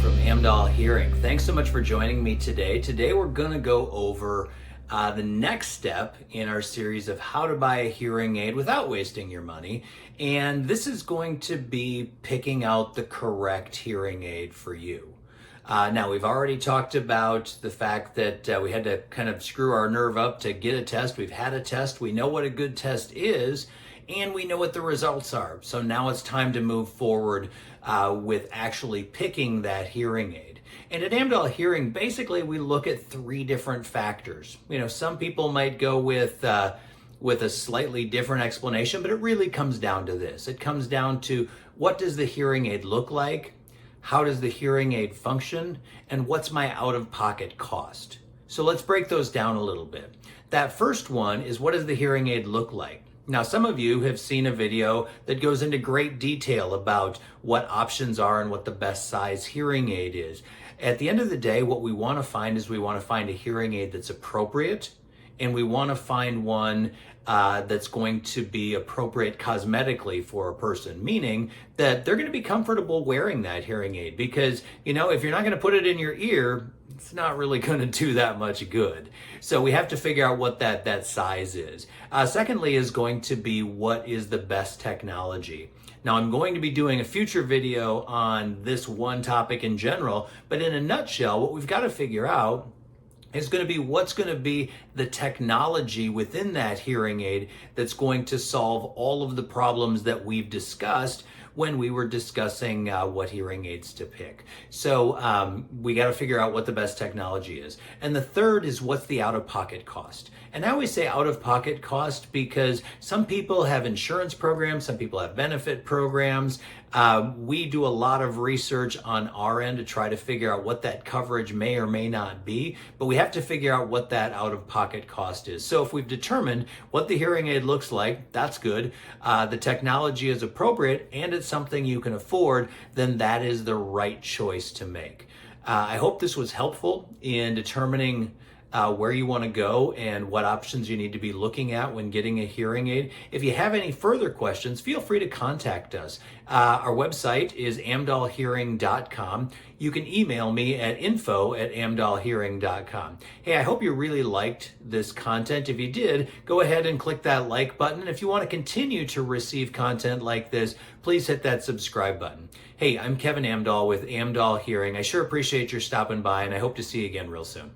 from Amdahl Hearing. Thanks so much for joining me today. Today we're going to go over the next step in our series of how to buy a hearing aid without wasting your money. And this is going to be picking out the correct hearing aid for you. Now, we've already talked about the fact that we had to kind of screw our nerve up to get a test. We've had a test. We know what a good test is, and we know what the results are. So now it's time to move forward with actually picking that hearing aid. And at Amdahl Hearing, basically we look at three different factors. You know, some people might go with a slightly different explanation, but it really comes down to this. It comes down to, what does the hearing aid look like? How does the hearing aid function? And what's my out-of-pocket cost? So let's break those down a little bit. That first one is, what does the hearing aid look like? Now, some of you have seen a video that goes into great detail about what options are and what the best size hearing aid is. At the end of the day, what we want to find is we want to find a hearing aid that's appropriate, and we want to find one that's going to be appropriate cosmetically for a person, meaning that they're going to be comfortable wearing that hearing aid, because, you know, if you're not going to put it in your ear, it's not really going to do that much good. So we have to figure out what that size is. Secondly is going to be, what is the best technology? Now, I'm going to be doing a future video on this one topic in general, but in a nutshell, what we've got to figure out is going to be, what's going to be the technology within that hearing aid that's going to solve all of the problems that we've discussed when we were discussing what hearing aids to pick. So we got to figure out what the best technology is. And the third is, what's the out-of-pocket cost? And I always say out-of-pocket cost because some people have insurance programs, some people have benefit programs. We do a lot of research on our end to try to figure out what that coverage may or may not be, but we have to figure out what that out-of-pocket cost is. So if we've determined what the hearing aid looks like, that's good. The technology is appropriate and it's something you can afford, then that is the right choice to make. I hope this was helpful in determining where you want to go and what options you need to be looking at when getting a hearing aid. If you have any further questions, feel free to contact us. Our website is amdahlhearing.com. You can email me at info@amdahlhearing.com. Hey, I hope you really liked this content. If you did, go ahead and click that like button. If you want to continue to receive content like this, please hit that subscribe button. Hey, I'm Kevin Amdahl with Amdahl Hearing. I sure appreciate your stopping by, and I hope to see you again real soon.